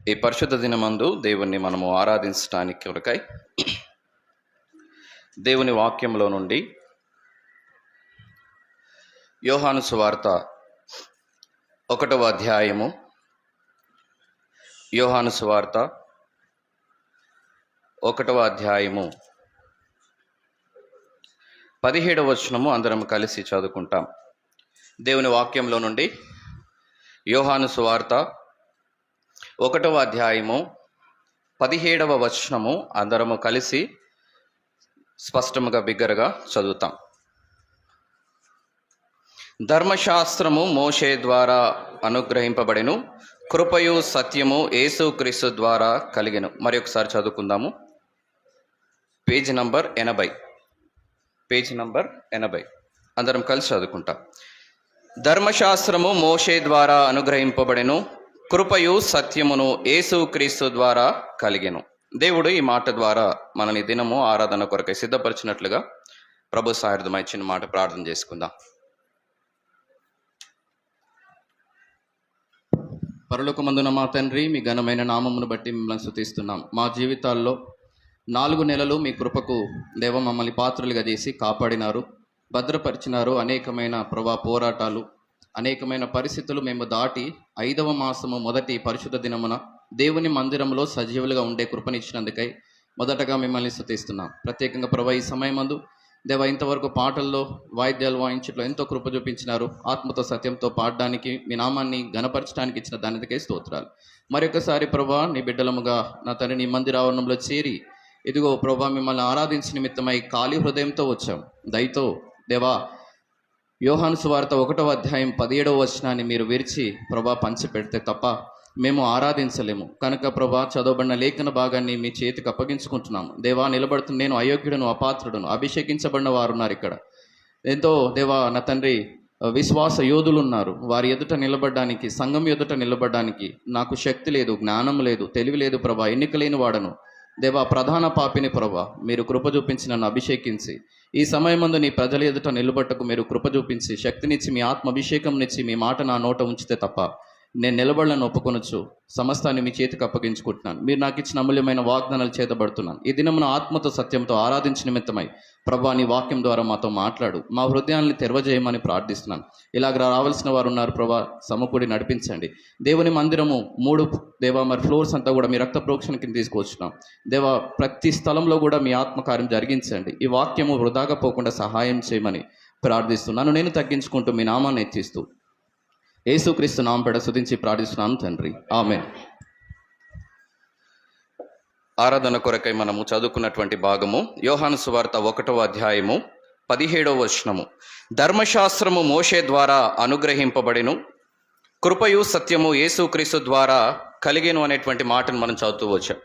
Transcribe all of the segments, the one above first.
ఈ పరిశుద్ధ దినమందు దేవుణ్ణి మనము ఆరాధించడానికి కొరకై దేవుని వాక్యంలో నుండి యోహాను సువార్త 1వ అధ్యాయము, యోహాను సువార్త 1వ అధ్యాయము 17వ వచనము అందరం కలిసి చదువుకుంటాం. దేవుని వాక్యంలో నుండి యోహాను సువార్త 1వ అధ్యాయము 17వ వచనము అందరము కలిసి స్పష్టముగా బిగ్గరగా చదువుతాం. ధర్మశాస్త్రము మోషే ద్వారా అనుగ్రహింపబడెను, కృపయు సత్యము యేసుక్రీస్తు ద్వారా కలిగెను. మరి ఒకసారి చదువుకుందాము. పేజీ నంబర్ 80 అందరం కలిసి చదువుకుంటాం. ధర్మశాస్త్రము మోషే ద్వారా అనుగ్రహింపబడెను, కృపయు సత్యమును యేసుక్రీస్తు ద్వారా కలిగెను. దేవుడు ఈ మాట ద్వారా మనని దినము ఆరాధన కొరకై సిద్ధపరిచినట్లుగా ప్రభు సాయుధమై చిన్న మాట ప్రార్థన చేసుకుందాం. పరలోకమందున మా తండ్రి, మీ ఘనమైన నామమును బట్టి మిమ్మల్ని స్తుతిస్తున్నాం. మా జీవితాల్లో 4 నెలలు మీ కృపకు దేవ మమ్మల్ని పాత్రలుగా చేసి కాపాడినారు, భద్రపరిచినారు. అనేకమైన పోరాటాలు, అనేకమైన పరిస్థితులు మేము దాటి 5వ మాసము మొదటి పరిశుద్ధ దినమున దేవుని మందిరంలో సజీవులుగా ఉండే కృపనిచ్చినందుకై మొదటగా మిమ్మల్ని స్తుతిస్తున్నాం. ప్రత్యేకంగా ప్రభా ఈ సమయమందు దేవ ఇంతవరకు పాటల్లో వాయిద్యాలు వాయించట్లో ఎంతో కృప చూపించినారు. ఆత్మతో సత్యంతో పాడడానికి, మీ నామాన్ని ఘనపరచడానికి ఇచ్చిన దానికై స్తోత్రాలు. మరొకసారి ప్రభా నీ బిడ్డలముగా నా తండ్రి నీ మందిరావరణంలో చేరి ఇదిగో ప్రభా మిమ్మల్ని ఆరాధించిన నిమిత్తమై ఖాళీ హృదయంతో వచ్చాం. దయతో దేవా యోహాను సువార్త 1వ అధ్యాయం 17వ వచనాన్ని మీరు విరిచి ప్రభా పంచిపెడితే తప్ప మేము ఆరాధించలేము. కనుక ప్రభా చదవబడిన లేఖన భాగాన్ని మీ చేతికి అప్పగించుకుంటున్నాము. దేవా నిలబడుతున్న నేను అయోగ్యుడను, అపాత్రుడను, అభిషేకించబడిన వారు ఉన్నారు ఇక్కడ. ఎంతో దేవా నా తండ్రి విశ్వాస యోధులు ఉన్నారు. వారి ఎదుట నిలబడడానికి, సంఘం ఎదుట నిలబడడానికి నాకు శక్తి లేదు, జ్ఞానం లేదు, తెలివి లేదు ప్రభా. ఎన్నిక లేని వాడను దేవా, ప్రధాన పాపిని ప్రభా. మీరు కృప చూపించి నన్ను అభిషేకించి ఈ సమయమందు నీ ప్రజల ఎదుట నిలబట్టకు మీరు కృప చూపించి శక్తినిచ్చి మీ ఆత్మాభిషేకంనిచ్చి మీ మాట నా నోట ఉంచితే తప్ప నేను నిలబడలను ఒప్పుకొనొచ్చు. సమస్తాన్ని మీ చేతికి అప్పగించుకుంటున్నాను. మీరు నాకు ఇచ్చిన అమూల్యమైన వాగ్దానాలు చేతబడుతున్నాను. ఈ దినమున ఆత్మతో సత్యంతో ఆరాధించిన నిమిత్తమై ప్రభా నీ వాక్యం ద్వారా మాతో మాట్లాడు, మా హృదయాన్ని తెరవజేయమని ప్రార్థిస్తున్నాను. ఇలాగ రావాల్సిన వారు ఉన్నారు ప్రభా, సమకూడి నడిపించండి. దేవుని మందిరము 3 దేవా మరి ఫ్లోర్స్ అంతా కూడా మీ రక్త ప్రోక్షణ కింద తీసుకొచ్చున్నాం దేవా. ప్రతి స్థలంలో కూడా మీ ఆత్మకార్యం జరిగించండి. ఈ వాక్యము వృధాగా పోకుండా సహాయం చేయమని ప్రార్థిస్తున్నాను. నేను తగ్గించుకుంటూ మీ నామాన్ని హెచ్చిస్తూ యేసుక్రీస్తు నామపేట స్తుతించి ప్రార్థిస్తున్నాను తండ్రి, ఆమేన్. ఆరాధన కొరకై మనము చదువుకున్నటువంటి భాగము యోహాను సువార్త 1వ అధ్యాయము 17వ వచనము. ధర్మశాస్త్రము మోషే ద్వారా అనుగ్రహింపబడెను, కృపయు సత్యము యేసుక్రీస్తు ద్వారా కలిగెను అనేటువంటి మాటను మనం చదువుతూ వచ్చాం.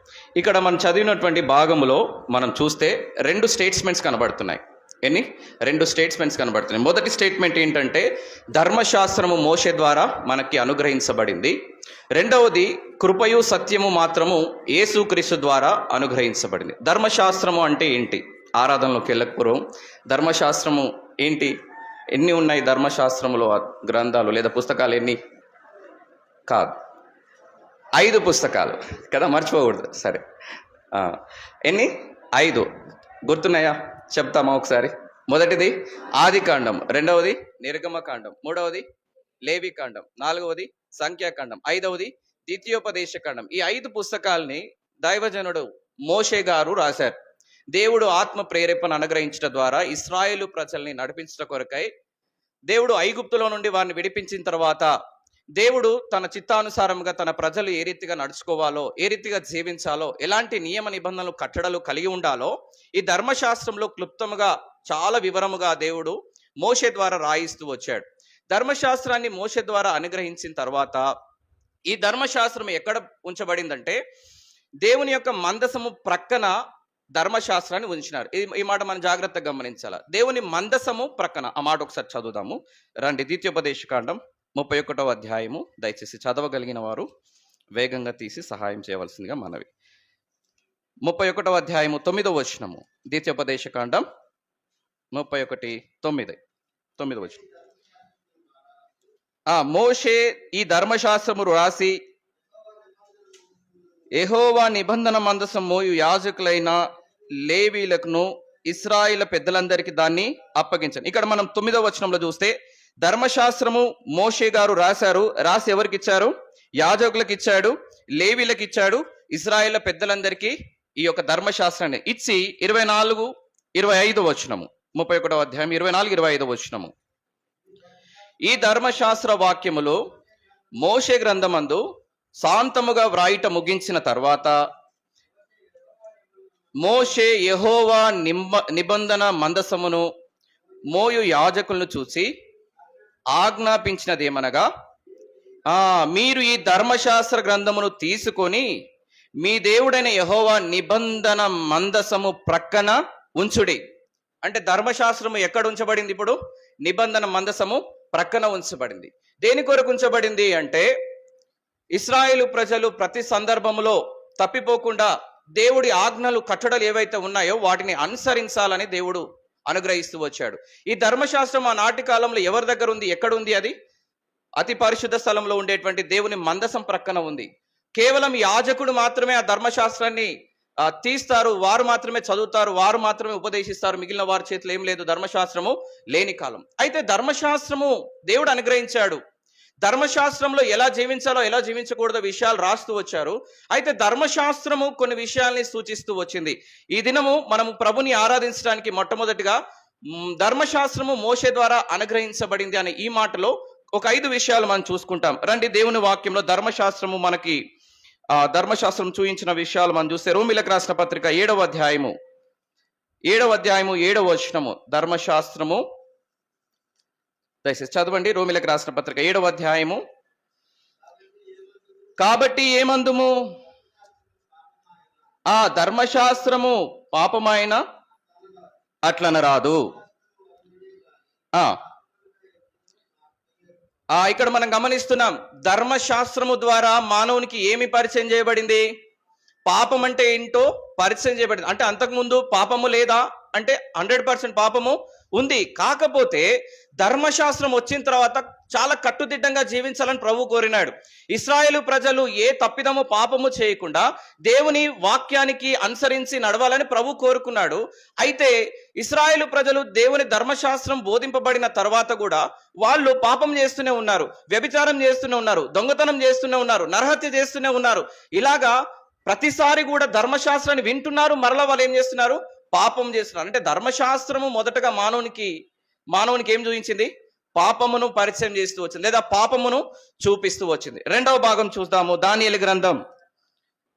ఇక్కడ మనం చదివినటువంటి భాగములో మనం చూస్తే 2 స్టేట్మెంట్స్ కనబడుతున్నాయి. 2 స్టేట్మెంట్స్ కనబడుతున్నాయి. మొదటి స్టేట్మెంట్ ఏంటంటే ధర్మశాస్త్రము మోషే ద్వారా మనకి అనుగ్రహించబడింది. రెండవది కృపయు సత్యము మాత్రము యేసుక్రీస్తు ద్వారా అనుగ్రహించబడింది. ధర్మశాస్త్రము అంటే ఏంటి? ఆరాధనలోకి వెళ్ళకపోవడం ధర్మశాస్త్రము ఏంటి? ఎన్ని ఉన్నాయి ధర్మశాస్త్రములో గ్రంథాలు లేదా పుస్తకాలు? ఎన్ని? కాదు, 5 పుస్తకాలు కదా, మర్చిపోకూడదు. సరే, ఎన్ని? 5 గుర్తున్నాయా? చెప్తామా ఒకసారి? మొదటిది ఆదికాండం, రెండవది నిర్గమకాండం, మూడవది లేవికాండం, 4వది సంఖ్యాకాండం, 5వది ద్వితీయోపదేశకాండం. ఈ 5 పుస్తకాలని దైవజనుడు మోషే గారు రాశారు. దేవుడు ఆత్మ ప్రేరేపణ అనుగ్రహించడం ద్వారా ఇశ్రాయేలు ప్రజల్ని నడిపించడం కొరకై దేవుడు ఐగుప్తులో నుండి వారిని విడిపించిన తర్వాత దేవుడు తన చిత్తానుసారంగా తన ప్రజలు ఏ రీతిగా నడుచుకోవాలో, ఏ రీతిగా జీవించాలో, ఎలాంటి నియమ నిబంధనలు కట్టడలు కలిగి ఉండాలో ఈ ధర్మశాస్త్రంలో క్లుప్తముగా చాలా వివరముగా దేవుడు మోషే ద్వారా రాయిస్తూ వచ్చాడు. ధర్మశాస్త్రాన్ని మోషే ద్వారా అనుగ్రహించిన తర్వాత ఈ ధర్మశాస్త్రం ఎక్కడ ఉంచబడిందంటే దేవుని యొక్క మందసము ప్రక్కన ధర్మశాస్త్రాన్ని ఉంచినారు. ఈ మాట మనం జాగ్రత్తగా గమనించాలి. దేవుని మందసము ప్రక్కన. ఆ మాట ఒకసారి చదువుదాము రండి. ద్వితీయోపదేశకాండం 31వ అధ్యాయము. దయచేసి చదవగలిగిన వారు వేగంగా తీసి సహాయం చేయవలసిందిగా మనవి. 31వ అధ్యాయము 9వ వచనము. ద్వితీయోపదేశకాండం 31:9 వచనం. మోషే ఈ ధర్మశాస్త్రము రాసి యెహోవా నిబంధన మందసం మోయు యాజకులైన లేవీలకును ఇశ్రాయేలు పెద్దలందరికీ దాన్ని అప్పగించండి. ఇక్కడ మనం 9వ వచనంలో చూస్తే ధర్మశాస్త్రము మోషే గారు రాసి ఎవరికి ఇచ్చారు? యాజకులకు ఇచ్చాడు, లేవీలకు ఇచ్చాడు, ఇశ్రాయేలు పెద్దలందరికీ ఈ యొక్క ధర్మశాస్త్రాన్ని ఇచ్చి 24-25 వచనము, 31వ అధ్యాయం 24-25 వచనము. ఈ ధర్మశాస్త్ర వాక్యములు మోషే గ్రంథమందు శాంతముగా వ్రాయిట ముగించిన తర్వాత మోషే యెహోవా నిబంధన మందసమును మోయు యాజకులను చూసి ఆజ్ఞాపించినదేమనగా, మీరు ఈ ధర్మశాస్త్ర గ్రంథమును తీసుకొని మీ దేవుడైన యెహోవా నిబంధన మందసము ప్రక్కన ఉంచుడి. అంటే ధర్మశాస్త్రము ఎక్కడ ఉంచబడింది? ఇప్పుడు నిబంధన మందసము ప్రక్కన ఉంచబడింది. దేని కొరకు ఉంచబడింది అంటే, ఇశ్రాయేలు ప్రజలు ప్రతి సందర్భంలో తప్పిపోకుండా దేవుడి ఆజ్ఞలు కట్టడలు ఏవైతే ఉన్నాయో వాటిని అనుసరించాలని దేవుడు అనుగ్రహిస్తూ వచ్చాడు. ఈ ధర్మశాస్త్రం ఆ నాటి కాలంలో ఎవరి దగ్గర ఉంది? ఎక్కడ ఉంది? అది అతి పరిశుద్ధ స్థలంలో ఉండేటువంటి దేవుని మందసం ప్రక్కన ఉంది. కేవలం యాజకుడు మాత్రమే ఆ ధర్మశాస్త్రాన్ని తీస్తారు, వారు మాత్రమే చదువుతారు, వారు మాత్రమే ఉపదేశిస్తారు, మిగిలిన వారి చేతిలో ఏం లేదు. ధర్మశాస్త్రము లేని కాలం. అయితే ధర్మశాస్త్రము దేవుడు అనుగ్రహించాడు. ధర్మశాస్త్రంలో ఎలా జీవించాలో ఎలా జీవించకూడదో విషయాలు రాస్తూ వచ్చారు. అయితే ధర్మశాస్త్రము కొన్ని విషయాల్ని సూచిస్తూ వచ్చింది. ఈ దినము మనము ప్రభుని ఆరాధించడానికి మొట్టమొదటిగా ధర్మశాస్త్రము మోషే ద్వారా అనుగ్రహించబడింది అనే ఈ మాటలో ఒక 5 విషయాలు మనం చూసుకుంటాం. రండి, దేవుని వాక్యంలో ధర్మశాస్త్రము మనకి ధర్మశాస్త్రం చూయించిన విషయాలు మనం చూస్తే రోమీలకు రాసిన పత్రిక 7వ అధ్యాయము 7వ వచనము. ధర్మశాస్త్రము దయచేసి చదవండి. రోమీలకు రాసిన పత్రిక 7వ అధ్యాయము. కాబట్టి ఏమందుము? ఆ ధర్మశాస్త్రము పాపమైన అట్లనరాదు. ఇక్కడ మనం గమనిస్తున్నాం, ధర్మశాస్త్రము ద్వారా మానవునికి ఏమి పరిచయం చేయబడింది? పాపం అంటే ఏంటో పరిచయం చేయబడింది. అంటే అంతకుముందు పాపము లేదా అంటే 100% పాపము ఉంది. కాకపోతే ధర్మశాస్త్రం వచ్చిన తర్వాత చాలా కట్టుదిట్టంగా జీవించాలని ప్రభు కోరినాడు. ఇశ్రాయేలు ప్రజలు ఏ తప్పిదము పాపము చేయకుండా దేవుని వాక్యానికి అనుసరించి నడవాలని ప్రభు కోరుకున్నాడు. అయితే ఇశ్రాయేలు ప్రజలు దేవుని ధర్మశాస్త్రం బోధింపబడిన తర్వాత కూడా వాళ్ళు పాపం చేస్తూనే ఉన్నారు, వ్యభిచారం చేస్తూనే ఉన్నారు, దొంగతనం చేస్తూనే ఉన్నారు, నరహత్య చేస్తూనే ఉన్నారు. ఇలాగా ప్రతిసారి కూడా ధర్మశాస్త్రాన్ని వింటున్నారు, మరలా వాళ్ళు ఏం చేస్తున్నారు? పాపం చేస్తున్నారు. అంటే ధర్మశాస్త్రము మొదటగా మానవునికి ఏం చూపించింది? పాపమును పరిచయం చేస్తూ వచ్చింది, లేదా పాపమును చూపిస్తూ వచ్చింది. రెండవ భాగం చూద్దాము. దానియేలు గ్రంథం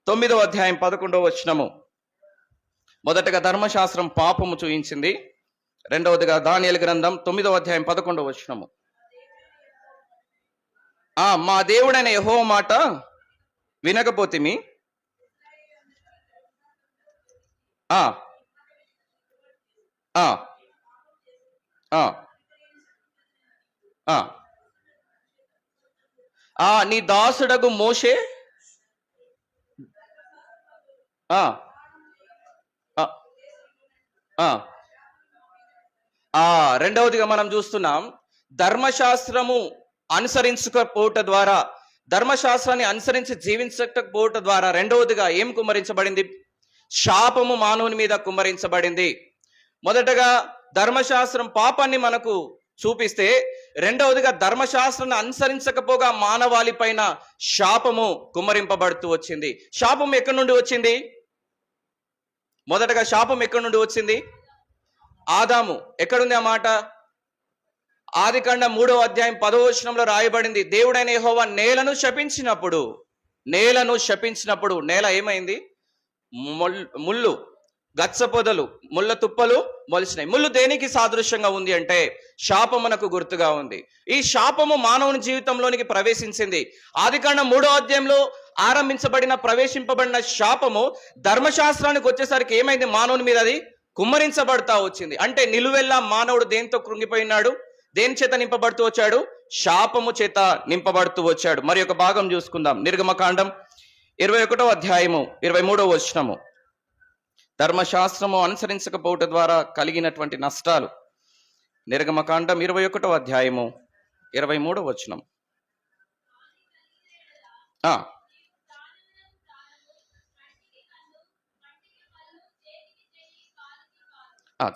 9వ అధ్యాయం 11వ వచనము. మొదటగా ధర్మశాస్త్రం పాపము చూపించింది. రెండవదిగా దానియేలు గ్రంథం 9వ అధ్యాయం 11వ వచనము. మా దేవుడైన యెహోవా మాట వినకపోతిమి, నీ దాసుడగు మోషే రెండవదిగా మనం చూస్తున్నాం, ధర్మశాస్త్రము అనుసరించకపోవటం ద్వారా, ధర్మశాస్త్రాన్ని అనుసరించి జీవించకపోవటం ద్వారా రెండవదిగా ఏం కుమ్మరించబడింది? శాపము మానవుని మీద కుమ్మరించబడింది. మొదటగా ధర్మశాస్త్రం పాపాన్ని మనకు చూపిస్తే, రెండవదిగా ధర్మశాస్త్రాన్ని అనుసరించకపోగా మానవాళి పైన శాపము కుమ్మరింపబడుతూ వచ్చింది. శాపం ఎక్కడి నుండి వచ్చింది? మొదటగా శాపం ఎక్కడి నుండి వచ్చింది? ఆదాము. ఎక్కడుంది ఆ మాట? ఆదికాండం 3వ అధ్యాయం 10వ వచనంలో రాయబడింది, దేవుడైన యెహోవా నేలను శపించినప్పుడు నేల ఏమైంది? ముళ్ళు, గచ్చ పొదలు, ముళ్ళ తుప్పలు మొలిచినాయి. ముళ్ళు దేనికి సాదృశ్యంగా ఉంది అంటే శాపమునకు గుర్తుగా ఉంది. ఈ శాపము మానవుని జీవితంలోనికి ప్రవేశించింది. ఆదికాండం 3వ అధ్యాయంలో ప్రవేశింపబడిన శాపము ధర్మశాస్త్రానికి వచ్చేసరికి ఏమైంది? మానవుని మీద అది కుమ్మరించబడతా వచ్చింది. అంటే నిలువెల్లా మానవుడు దేంతో కృంగిపోయినాడు? దేని చేత నింపబడుతూ వచ్చాడు? శాపము చేత నింపబడుతూ వచ్చాడు. మరి ఒక భాగం చూసుకుందాం. నిర్గమకాండం 21వ అధ్యాయము 23వ వచనము. ధర్మశాస్త్రము అనుసరించకపోవటం ద్వారా కలిగినటువంటి నష్టాలు. నిర్గమకాండం 21వ అధ్యాయము 23వ వచనం.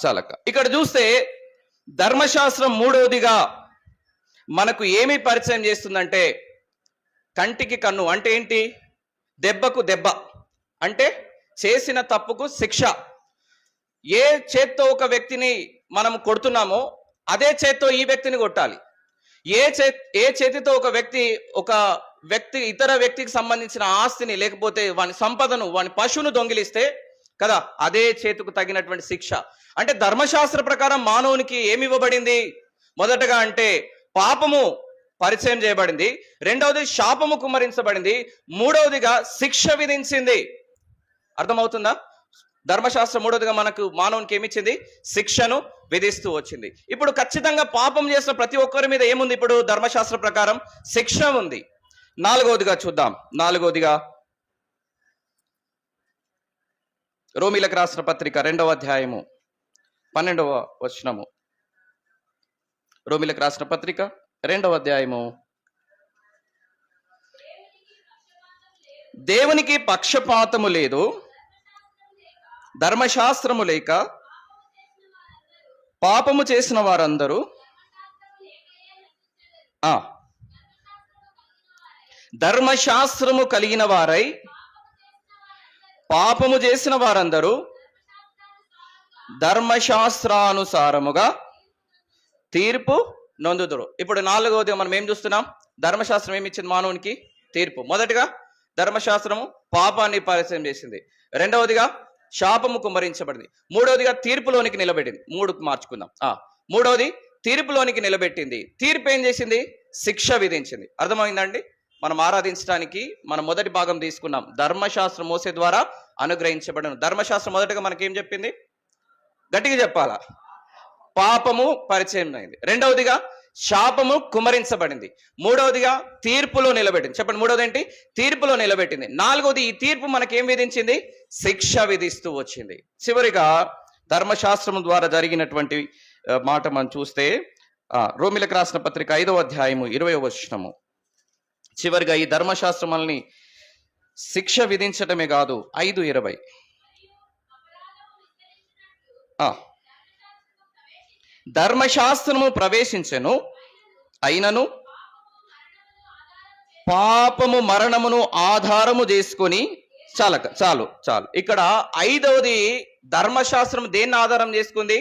చాలక్క. ఇక్కడ చూస్తే ధర్మశాస్త్రం మూడవదిగా మనకు ఏమి పరిచయం చేస్తుందంటే, కంటికి కన్ను అంటే ఏంటి? దెబ్బకు దెబ్బ అంటే చేసిన తప్పుకు శిక్ష. ఏ చేత్తో ఒక వ్యక్తిని మనం కొడుతున్నామో అదే చేత్తో ఈ వ్యక్తిని కొట్టాలి. ఏ చేతితో ఒక వ్యక్తి ఇతర వ్యక్తికి సంబంధించిన ఆస్తిని లేకపోతే వాని సంపదను వాని పశువును దొంగిలిస్తే కదా, అదే చేతుకు తగినటువంటి శిక్ష. అంటే ధర్మశాస్త్ర ప్రకారం మానవునికి ఏమి ఇవ్వబడింది? మొదటగా అంటే పాపము పరిచయం చేయబడింది, రెండవది శాపము కుమ్మరించబడింది, మూడవదిగా శిక్ష విధించింది. అర్థమవుతుందా? ధర్మశాస్త్రం మూడవదిగా మనకు మానవునికి ఏమిచ్చింది? శిక్షను విధిస్తూ వచ్చింది. ఇప్పుడు ఖచ్చితంగా పాపం చేసిన ప్రతి ఒక్కరి మీద ఏముంది? ఇప్పుడు ధర్మశాస్త్ర ప్రకారం శిక్ష ఉంది. నాలుగవదిగా చూద్దాం. నాలుగవదిగా రోమీలకు రాసిన పత్రిక 2వ అధ్యాయము 12వ వచనము. రోమీలకు రాసిన పత్రిక 2వ అధ్యాయము. దేవునికి పక్షపాతము లేదు, ధర్మశాస్త్రము లేక పాపము చేసిన వారందరూ ధర్మశాస్త్రము కలిగిన వారై పాపము చేసిన వారందరూ ధర్మశాస్త్రానుసారముగా తీర్పు నొందుదురు. ఇప్పుడు నాలుగవది మనం ఏం చూస్తున్నాం? ధర్మశాస్త్రం ఏమి ఇచ్చింది మానవునికి? తీర్పు. మొదటిగా ధర్మశాస్త్రము పాపాన్ని పరిచయం చేసింది, రెండవదిగా శాపము కుమ్మరించబడింది, మూడవదిగా తీర్పులోనికి నిలబెట్టింది. మూడుకు మార్చుకుందాం. మూడవది తీర్పులోనికి నిలబెట్టింది. తీర్పు ఏం చేసింది? శిక్ష విధించింది. అర్థమైందండి? మనం ఆరాధించడానికి మనం మొదటి భాగం తీసుకున్నాం. ధర్మశాస్త్రం మోసే ద్వారా అనుగ్రహించబడను. ధర్మశాస్త్రం మొదటగా మనకేం చెప్పింది? గట్టిగా చెప్పాలా? పాపము పరిచయం అయింది, రెండవదిగా శాపము కుమరించబడింది, మూడవదిగా తీర్పులో నిలబెట్టింది. చెప్పండి, మూడవది ఏంటి? తీర్పులో నిలబెట్టింది. నాలుగవది ఈ తీర్పు మనకేం విధించింది? శిక్ష విధిస్తూ వచ్చింది. చివరిగా ధర్మశాస్త్రం ద్వారా జరిగినటువంటి మాట మనం చూస్తే రోమీలకు రాసిన పత్రిక 5వ అధ్యాయము 20వ వచనము. చివరిగా ఈ ధర్మశాస్త్రం మనల్ని శిక్ష విధించటమే కాదు, 5:20 ధర్మశాస్త్రము ప్రవేశించెను, అయినను పాపము మరణమును ఆధారము చేసుకొని చాలు. ఇక్కడ 5వది ధర్మశాస్త్రం దేన్ని ఆధారం చేసుకుంది?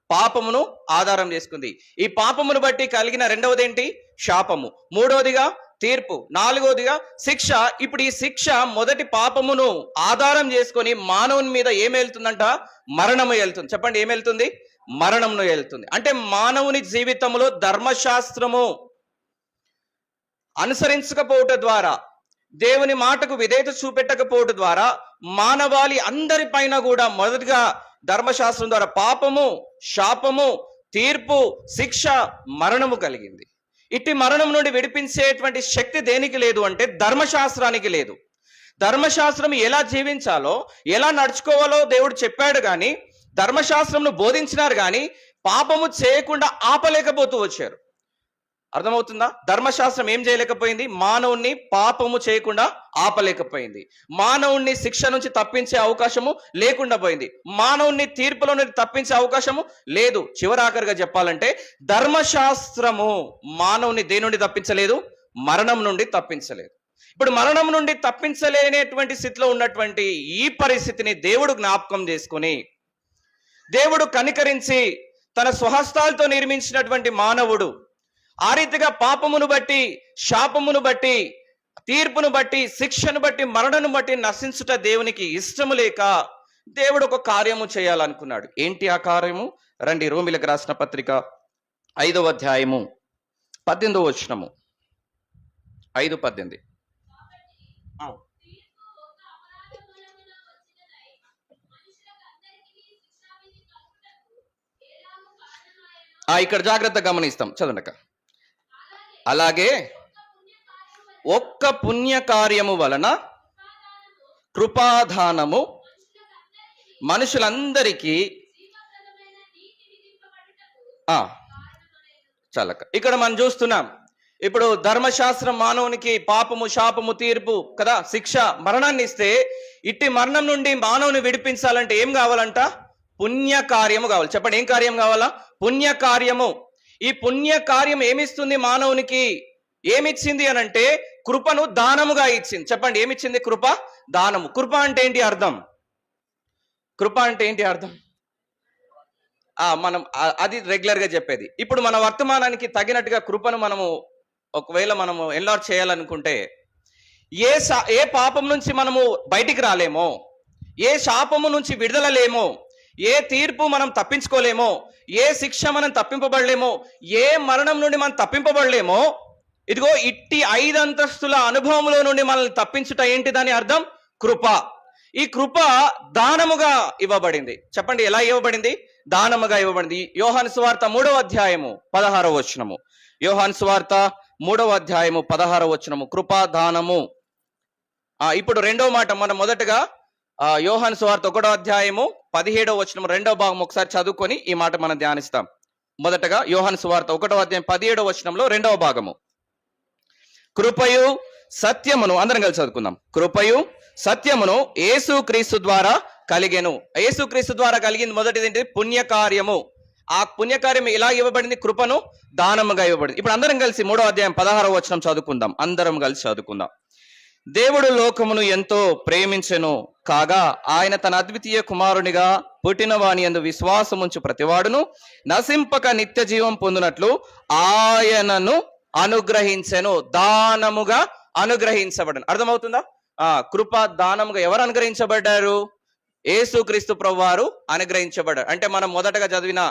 పాపమును ఆధారం చేసుకుంది. ఈ పాపమును బట్టి కలిగిన రెండవది ఏంటి? శాపము. మూడవదిగా తీర్పు. నాలుగవదిగా శిక్ష. ఇప్పుడు ఈ శిక్ష మొదటి పాపమును ఆధారం చేసుకొని మానవుని మీద ఏం వెళ్తుందంట? మరణము వెళ్తుంది. చెప్పండి, ఏం వెళ్తుంది? మరణమును వెళ్తుంది. అంటే మానవుని జీవితంలో ధర్మశాస్త్రము అనుసరించకపోవటం ద్వారా, దేవుని మాటకు విధేయత చూపెట్టకపోవటం ద్వారా మానవాళి అందరిపైన కూడా మొదటిగా ధర్మశాస్త్రం ద్వారా పాపము, శాపము, తీర్పు, శిక్ష, మరణము కలిగింది. ఇట్టి మరణం నుండి విడిపించేటువంటి శక్తి దేనికి లేదు అంటే ధర్మశాస్త్రానికి లేదు. ధర్మశాస్త్రం ఎలా జీవించాలో, ఎలా నడుచుకోవాలో దేవుడు చెప్పాడు, కానీ ధర్మశాస్త్రంను బోధించినారు, కానీ పాపము చేయకుండా ఆపలేకపోతూ వచ్చారు. అర్థమవుతుందా? ధర్మశాస్త్రం ఏం చేయలేకపోయింది? మానవుణ్ణి పాపము చేయకుండా ఆపలేకపోయింది. మానవుణ్ణి శిక్ష నుంచి తప్పించే అవకాశము లేకుండా పోయింది. మానవుణ్ణి తీర్పులో నుండి తప్పించే అవకాశము లేదు. చివరాఖరిగా చెప్పాలంటే ధర్మశాస్త్రము మానవుని దేని నుండి తప్పించలేదు? మరణం నుండి తప్పించలేదు. ఇప్పుడు మరణం నుండి తప్పించలేనటువంటి స్థితిలో ఉన్నటువంటి ఈ పరిస్థితిని దేవుడు జ్ఞాపకం చేసుకుని, దేవుడు కనికరించి తన స్వహస్తాలతో నిర్మించినటువంటి మానవుడు ఆ రీతిగా పాపమును బట్టి, శాపమును బట్టి, తీర్పును బట్టి, శిక్షను బట్టి, మరణను బట్టి నశించుట దేవునికి ఇష్టము లేక దేవుడు ఒక కార్యము చేయాలనుకున్నాడు. ఏంటి ఆ కార్యము? రండి, రోమీలకు రాసిన పత్రిక 5వ అధ్యాయము 18వ వచనము. 5:18. ఇక్కడ జాగ్రత్త గమనిస్తాం, చదవండి. అలాగే ఒక్క పుణ్యకార్యము వలన కృపాదానము మనుషులందరికీ చాలక. ఇక్కడ మనం చూస్తున్నాం, ఇప్పుడు ధర్మశాస్త్రం మానవునికి పాపము, శాపము, తీర్పు కదా, శిక్ష, మరణాన్ని ఇస్తే, ఇట్టి మరణం నుండి మానవుని విడిపించాలంటే ఏం కావాలంట? పుణ్య కార్యము కావాలి. చెప్పండి, ఏం కార్యం కావాలా? పుణ్య కార్యము. ఈ పుణ్య కార్యం ఏమిస్తుంది మానవునికి? ఏమిచ్చింది అని అంటే కృపను దానముగా ఇచ్చింది. చెప్పండి, ఏమిచ్చింది? కృప దానము. కృప అంటే ఏంటి అర్థం? కృప అంటే ఏంటి అర్థం? మనం అది రెగ్యులర్ గా చెప్పేది. ఇప్పుడు మన వర్తమానానికి తగినట్టుగా కృపను మనము ఒకవేళ మనము ఎన్లార్జ్ చేయాలనుకుంటే, ఏ పాపం నుంచి మనము బయటికి రాలేమో, ఏ శాపము నుంచి విడుదల లేమో, ఏ తీర్పు మనం తప్పించుకోలేమో, ఏ శిక్ష మనం తప్పింపబడలేమో, ఏ మరణం నుండి మనం తప్పింపబడలేమో, ఇదిగో ఇట్టి 5 అంతస్తుల అనుభవంలో నుండి మనల్ని తప్పించుట ఏంటి? దాని అర్థం కృప. ఈ కృప దానముగా ఇవ్వబడింది. చెప్పండి, ఎలా ఇవ్వబడింది? దానముగా ఇవ్వబడింది. యోహాను సువార్త 3వ అధ్యాయము 16వ వచనము. యోహాను సువార్త 3వ అధ్యాయము 16వ వచనము, కృపా దానము. ఇప్పుడు రెండవ మాట, మనం మొదటగా యోహాను సువార్త 1వ అధ్యాయము 17వ వచనం రెండవ భాగం ఒకసారి చదువుకొని ఈ మాట మనం ధ్యానిస్తాం. మొదటగా యోహాను సువార్త 1వ అధ్యాయం 17వ వచనంలో రెండవ భాగము. కృపయు సత్యమును, అందరం కలిసి చదువుకుందాం. కృపయు సత్యమును యేసుక్రీస్తు ద్వారా కలిగెను. యేసుక్రీస్తు ద్వారా కలిగింది మొదటిది ఏంటి? పుణ్యకార్యము. ఆ పుణ్యకార్యం ఎలా ఇవ్వబడింది? కృపను దానముగా ఇవ్వబడింది. ఇప్పుడు అందరం కలిసి 3వ అధ్యాయం 16వ వచనం చదువుకుందాం. అందరం కలిసి చదువుకుందాం. దేవుడు లోకమును ఎంతో ప్రేమించెను కాగా ఆయన తన అద్వితీయ కుమారునిగా పుట్టిన వాని యందు విశ్వాసముంచు ప్రతివాడును నశింపక నిత్య జీవం పొందునట్లు ఆయనను అనుగ్రహించెను. దానముగా అనుగ్రహించబడను. అర్థమవుతుందా? కృప దానముగా ఎవరు అనుగ్రహించబడ్డారు? యేసుక్రీస్తు ప్రభువారు అనుగ్రహించబడ్డారు. అంటే మనం మొదటగా చదివిన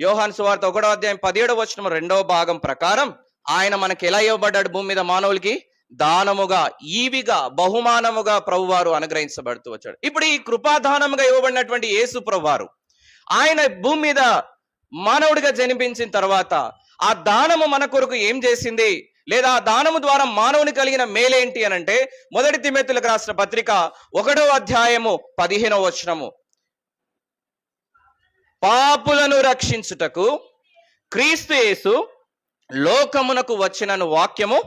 యోహాను సువార్త 1వ అధ్యాయం 17వ వచనం రెండవ భాగం ప్రకారం ఆయన మనకి ఎలా ఇవ్వబడ్డాడు? భూమి మీద మానవులకి దానముగా, ఈవిగా, బహుమానముగా ప్రభువారు అనుగ్రహించబడుతూ వచ్చాడు. ఇప్పుడు ఈ కృపాదానముగా ఇవ్వబడినటువంటి యేసు ప్రభువారు ఆయన భూమి మీద మానవుడిగా జన్మించిన తర్వాత ఆ దానము మన కొరకు ఏం చేసింది, లేదా ఆ దానము ద్వారా మానవుని కలిగిన మేలేంటి అని అంటే, మొదటి తిమోతిలకు రాసిన పత్రిక 1వ అధ్యాయము 15వ వచనము, పాపులను రక్షించుటకు క్రీస్తు యేసు లోకమునకు వచ్చినను వాక్యము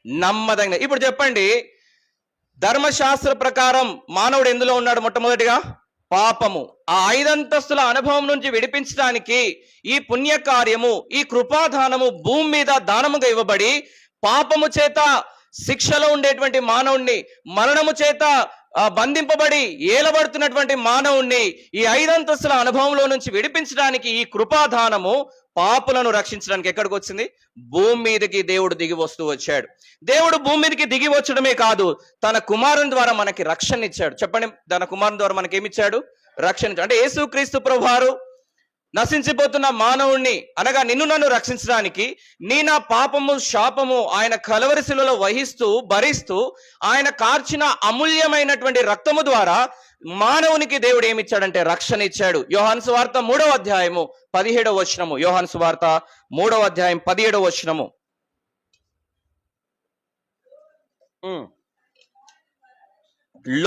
నమ్మదగిన. ఇప్పుడు చెప్పండి, ధర్మశాస్త్ర ప్రకారం మానవుడు ఎందులో ఉన్నాడు? మొట్టమొదటిగా పాపము. ఆ 5 అంతస్తుల అనుభవం నుంచి విడిపించడానికి ఈ పుణ్యకార్యము, ఈ కృపాదానము భూమి మీద దానముగా ఇవ్వబడి, పాపము చేత శిక్షలో ఉండేటువంటి మానవుణ్ణి, మరణము చేత బంధింపబడి ఏలబడుతున్నటువంటి మానవుణ్ణి ఈ 5 అంతస్తుల అనుభవంలో నుంచి విడిపించడానికి ఈ కృపాదానము పాపులను రక్షించడానికి ఎక్కడికి వచ్చింది? భూమి మీదకి దేవుడు దిగి వస్తూ వచ్చాడు. దేవుడు భూమి మీదకి దిగి వచ్చడమే కాదు, తన కుమారుని ద్వారా మనకి రక్షణ ఇచ్చాడు. చెప్పండి, తన కుమారుని ద్వారా మనకి ఏమిచ్చాడు? రక్షణ. అంటే యేసుక్రీస్తు ప్రభువారు నశించిపోతున్న మానవుణ్ణి, అనగా నిన్ను నన్ను రక్షించడానికి, నా పాపము శాపము ఆయన కలవరి శిలువలో వహిస్తూ భరిస్తూ ఆయన కార్చిన అమూల్యమైనటువంటి రక్తము ద్వారా మానవునికి దేవుడు ఏమిచ్చాడంటే రక్షణ ఇచ్చాడు. యోహాను సువార్త 3వ అధ్యాయము 17వ వచనము. యోహాను సువార్త 3వ అధ్యాయం 17వ వచనము.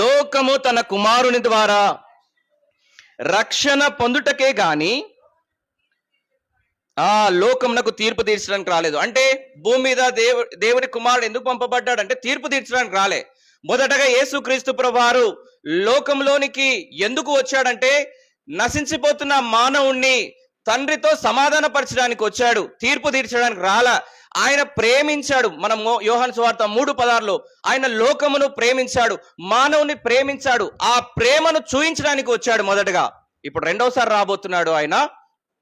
లోకము తన కుమారుని ద్వారా రక్షణ పొందుటకే గాని లోకమునకు తీర్పు తీర్చడానికి రాలేదు. అంటే భూమి మీద దేవుని కుమారుడు ఎందుకు పంపబడ్డాడు అంటే తీర్పు తీర్చడానికి రాలే. మొదటగా యేసుక్రీస్తు ప్రభువారు లోకంలోనికి ఎందుకు వచ్చాడంటే నశించిపోతున్న మానవుణ్ణి తండ్రితో సమాధానపరచడానికి వచ్చాడు, తీర్పు తీర్చడానికి రాలా. ఆయన ప్రేమించాడు. మనం యోహాను సువార్త 3:16లో ఆయన లోకమును ప్రేమించాడు, మానవుని ప్రేమించాడు. ఆ ప్రేమను చూయించడానికి వచ్చాడు మొదటగా. ఇప్పుడు రెండవసారి రాబోతున్నాడు. ఆయన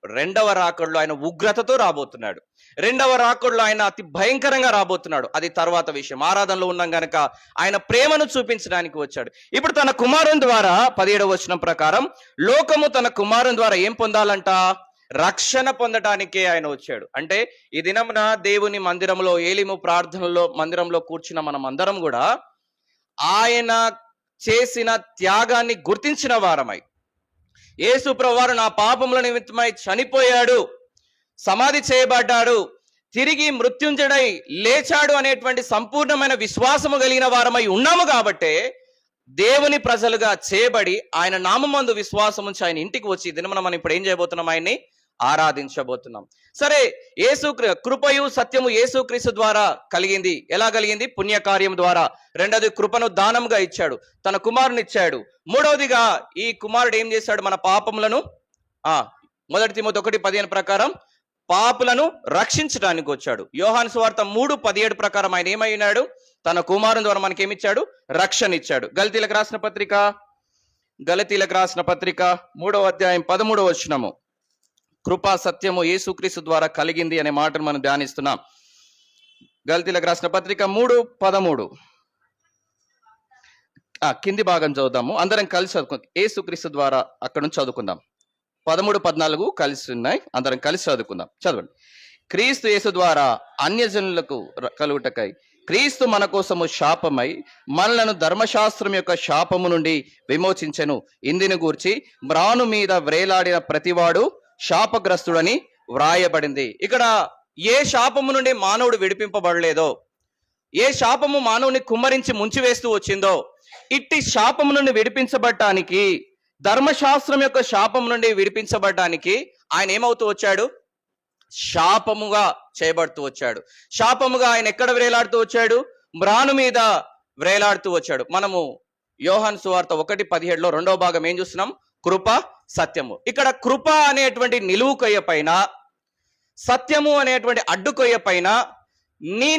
రెండవ రాకడలో ఆయన ఉగ్రతతో రాబోతున్నాడు. రెండవ రాకడలో ఆయన అతి భయంకరంగా రాబోతున్నాడు. అది తర్వాత విషయం. ఆరాధనలో ఉన్నాం గనక ఆయన ప్రేమను చూపించడానికి వచ్చాడు. ఇప్పుడు తన కుమారుని ద్వారా 17వ వచనం ప్రకారం లోకము తన కుమారుని ద్వారా ఏం పొందాలంట? రక్షణ పొందటానికే ఆయన వచ్చాడు. అంటే ఈ దినమున దేవుని మందిరంలో, ఏలిము ప్రార్థనలో మందిరంలో కూర్చున్న మనం అందరం కూడా ఆయన చేసిన త్యాగాన్ని గుర్తించిన వారమై, యేసు ప్రభువారు నా పాపముల నిమిత్తమై చనిపోయాడు, సమాధి చేయబడ్డాడు, తిరిగి మృత్యుంజడై లేచాడు అనేటువంటి సంపూర్ణమైన విశ్వాసము కలిగిన వారమై ఉన్నాము. కాబట్టే దేవుని ప్రజలుగా చేయబడి ఆయన నామమందు విశ్వాసం ఉంచి ఆయన ఇంటికి వచ్చి దినమున మనం ఇప్పుడు ఏం చేయబోతున్నాం? ఆయన్ని ఆరాధించబోతున్నాం. సరే, కృపయు సత్యము యేసుక్రీస్తు ద్వారా కలిగింది. ఎలా కలిగింది? పుణ్యకార్యం ద్వారా. రెండోది, కృపను దానంగా ఇచ్చాడు, తన కుమారుని ఇచ్చాడు. మూడవదిగా ఈ కుమారుడు ఏం చేశాడు? మన పాపములను ఆ 1 తిమోతి 1:15 ప్రకారం పాపులను రక్షించడానికి వచ్చాడు. యోహాను సువార్త 3:17 ప్రకారం ఆయన ఏమైనాడు? తన కుమారుని ద్వారా మనకేమిచ్చాడు? రక్షణ ఇచ్చాడు. గలతీలకు రాసిన పత్రిక 3వ అధ్యాయం 13వ వచనము, కృపా సత్యము యేసుక్రీస్తు ద్వారా కలిగింది అనే మాటను మనం ధ్యానిస్తున్నాం. గలతీలకు రాసిన పత్రిక 3:13 కింది భాగం చదువుదాము, అందరం కలిసి చదువుకుందాం. యేసుక్రీస్తు ద్వారా అక్కడ నుంచి చదువుకుందాం. 13-14 కలిసి ఉన్నాయి, అందరం కలిసి చదువుకుందాం. చదవండి. క్రీస్తు యేసు ద్వారా అన్యజనులకు కలుగుటకై క్రీస్తు మన కోసము శాపమై మనలను ధర్మశాస్త్రం యొక్క శాపము నుండి విమోచించెను. ఇందుని గూర్చి మ్రాను మీద వ్రేలాడిన ప్రతివాడు శాపగ్రస్తుడని వ్రాయబడింది. ఇక్కడ ఏ శాపము నుండి మానవుడు విడిపింపబడలేదో, ఏ శాపము మానవుని కుమ్మరించి ముంచివేస్తూ వచ్చిందో, ఇట్టి శాపము నుండి విడిపించబడటానికి, ధర్మశాస్త్రం యొక్క శాపం నుండి విడిపించబడటానికి ఆయన ఏమవుతూ వచ్చాడు? శాపముగా చేయబడుతూ వచ్చాడు. శాపముగా ఆయన ఎక్కడ వ్రేలాడుతూ వచ్చాడు? మ్రాను మీద వ్రేలాడుతూ వచ్చాడు. మనము యోహాను సువార్త 1:17లో 2వ భాగం ఏం చూస్తున్నాం? కృప సత్యము. ఇక్కడ కృప అనేటువంటి నిలువు కొయ్య పైన, సత్యము అనేటువంటి అడ్డు కొయ్య పైన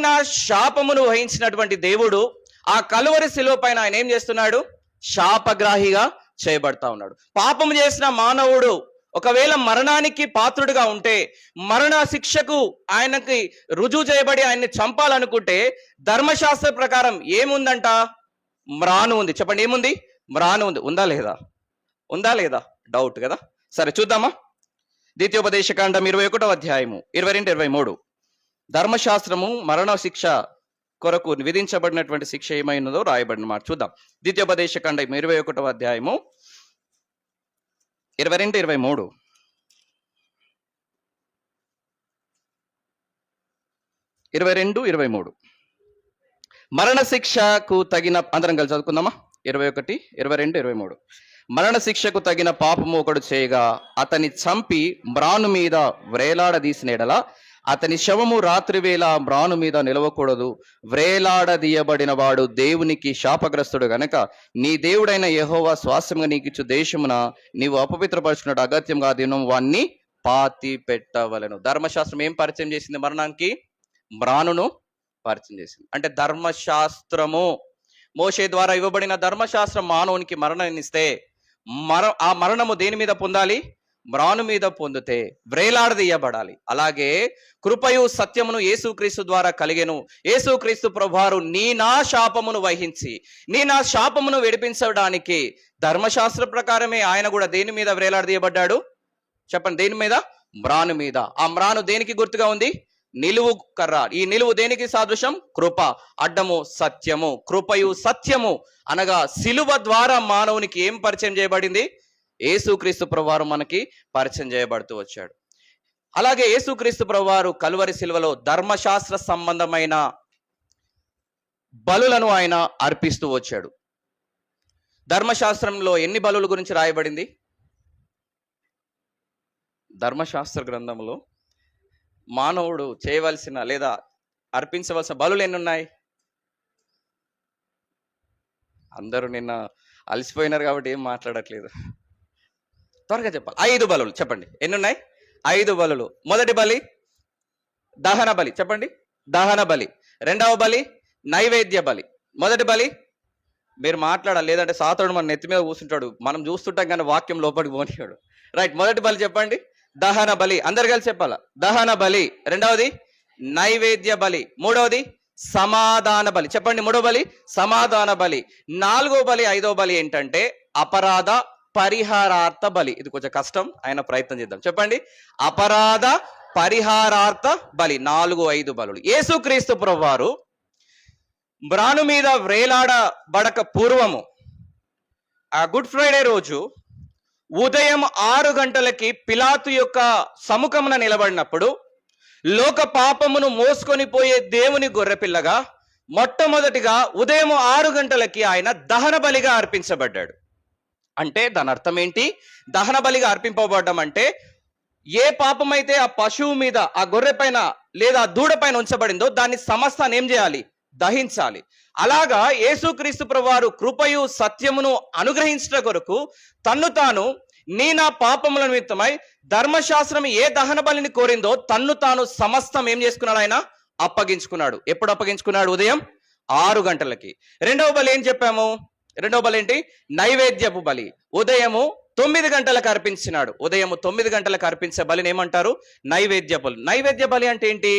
నా శాపమును వహించినటువంటి దేవుడు ఆ కలువరి శిలువ పైన ఆయన ఏం చేస్తున్నాడు? శాపగ్రాహిగా చేయబడతా ఉన్నాడు. పాపము చేసిన మానవుడు ఒకవేళ మరణానికి పాత్రుడిగా ఉంటే, మరణ శిక్షకు ఆయనకి రుజువు చేయబడి ఆయన్ని చంపాలనుకుంటే, ధర్మశాస్త్ర ప్రకారం ఏముందంట? మ్రాను ఉంది. చెప్పండి, ఏముంది? మ్రాను ఉంది. ఉందా లేదా? ఉందా లేదా? డౌట్ కదా. సరే చూద్దామా. ద్వితీయోపదేశకాండం 21వ అధ్యాయము 22-23. ధర్మశాస్త్రము మరణ శిక్ష కొరకు విధించబడినటువంటి శిక్ష ఏమైనదో రాయబడిన మాట చూద్దాం. ద్వితీయోపదేశకాండం 21వ అధ్యాయము 22-23. మరణ శిక్షకు తగిన, అందరం కలిసి చదువుకుందామా? 21, 22, 23. మరణ శిక్షకు తగిన పాపము ఒకడు చేయగా అతని చంపి మ్రాను మీద వ్రేలాడదీసిన ఎడల అతని శవము రాత్రి వేళ మ్రాను మీద నిలవకూడదు. వ్రేలాడదీయబడిన వాడు దేవునికి శాపగ్రస్తుడు గనక నీ దేవుడైన యెహోవా స్వాస్థ్యంగా నీకిచ్చు దేశమున నీవు అపవిత్రపరచుకున్నట్టు అగత్యంగా దినం వాణ్ణి పాతి పెట్టవలెను. ధర్మశాస్త్రం ఏం పరిచయం చేసింది? మరణానికి మ్రానును పరిచయం చేసింది. అంటే ధర్మశాస్త్రము, మోషే ద్వారా ఇవ్వబడిన ధర్మశాస్త్రం మానవునికి మరణాన్ని ఇస్తే, ఆ మరణము దేని మీద పొందాలి? మ్రాను మీద పొందితే వ్రేలాడదీయబడాలి. అలాగే కృపయు సత్యమును యేసుక్రీస్తు ద్వారా కలిగెను. యేసుక్రీస్తు ప్రభువారు నా శాపమును వహించి నా శాపమును విడిపించడానికి ధర్మశాస్త్ర ప్రకారమే ఆయన కూడా దేని మీద వ్రేలాడదీయబడ్డాడు? చెప్పండి, దేని మీద? మ్రాను మీద. ఆ మ్రాను దేనికి గుర్తుగా ఉంది? నిలువు కర్ర. ఈ నిలువు దేనికి సాదృశ్యం? కృప. అడ్డము సత్యము. కృపయు సత్యము అనగా సిలువ ద్వారా మానవునికి ఏం పరిచయం చేయబడింది? యేసుక్రీస్తు ప్రభువారు మనకి పరిచయం చేయబడుతూ వచ్చాడు. అలాగే యేసుక్రీస్తు ప్రభువారు కలువరి సిలువలో ధర్మశాస్త్ర సంబంధమైన బలులను ఆయన అర్పిస్తూ వచ్చాడు. ధర్మశాస్త్రంలో ఎన్ని బలుల గురించి రాయబడింది? ధర్మశాస్త్ర గ్రంథంలో మానవుడు చేయవలసిన లేదా అర్పించవలసిన బలులు ఎన్ని ఉన్నాయి? అందరూ నిన్న అలసిపోయినారు కాబట్టి ఏం మాట్లాడట్లేదు. త్వరగా చెప్పాలి. 5 బలులు. చెప్పండి, ఎన్ని ఉన్నాయి? 5 బలులు. మొదటి బలి దహన బలి. చెప్పండి, దహన బలి. రెండవ బలి నైవేద్య బలి. మొదటి బలి, మీరు మాట్లాడాలి, లేదంటే సాతోడు మన నెత్తి మీద కూర్చుంటాడు, మనం చూస్తుంటాం కానీ వాక్యం లోపలికి పోనియాడు. రైట్, మొదటి బలి చెప్పండి, దహన బలి. అందరు కలిసి చెప్పాల. దహన బలి. రెండవది నైవేద్య బలి. మూడవది సమాధాన బలి. చెప్పండి, మూడో బలి సమాధాన బలి. 4వ బలి 5వ బలి ఏంటంటే అపరాధ పరిహారార్థ బలి. ఇది కొంచెం కష్టం, ఆయన ప్రయత్నం చేద్దాం. చెప్పండి, అపరాధ పరిహారార్థ బలి. 4, 5 బలులు. యేసుక్రీస్తు ప్రభువారు మ్రాను మీద వ్రేలాడబడక పూర్వము, ఆ గుడ్ ఫ్రైడే రోజు ఉదయం 6 గంటలకి పిలాతు యొక్క సముఖమున నిలబడినప్పుడు, లోక పాపమును మోసుకొని పోయే దేవుని గొర్రెపిల్లగా మొట్టమొదటిగా ఉదయం 6 గంటలకి ఆయన దహన బలిగా అర్పించబడ్డాడు. అంటే దాని అర్థం ఏంటి? దహన బలిగా అర్పింపబడ్డం అంటే ఏ పాపమైతే ఆ పశువు మీద, ఆ గొర్రె పైన లేదా దూడ పైన ఉంచబడిందో దాన్ని సమస్తాన్ని ఏం చేయాలి? దహించాలి. అలాగా యేసుక్రీస్తు ప్రభువారు కృపయు సత్యమును అనుగ్రహించట కొరకు తన్ను తాను నీ నా పాపముల నిమిత్తమై ధర్మశాస్త్రం ఏ దహన బలిని కోరిందో తన్ను తాను సమస్తం ఏం చేసుకున్నాడు? ఆయన అప్పగించుకున్నాడు. ఎప్పుడు అప్పగించుకున్నాడు? ఉదయం 6 గంటలకి. రెండవ బలి ఏం చెప్పాము? రెండవ బలి ఏంటి? నైవేద్యపు బలి. ఉదయము 9 గంటలకు అర్పించినాడు. ఉదయం 9 గంటలకు అర్పించే బలిని ఏమంటారు? నైవేద్య బలి. నైవేద్య బలి అంటే ఏంటి?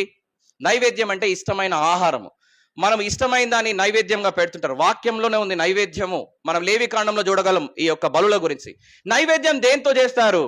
నైవేద్యం అంటే ఇష్టమైన ఆహారము. మనం ఇష్టమైన దాన్ని నైవేద్యంగా పెడుతుంటారు. వాక్యంలోనే ఉంది నైవేద్యము. మనం లేవి కాండంలో చూడగలం ఈ యొక్క బలుల గురించి. నైవేద్యం దేంతో చేస్తారు?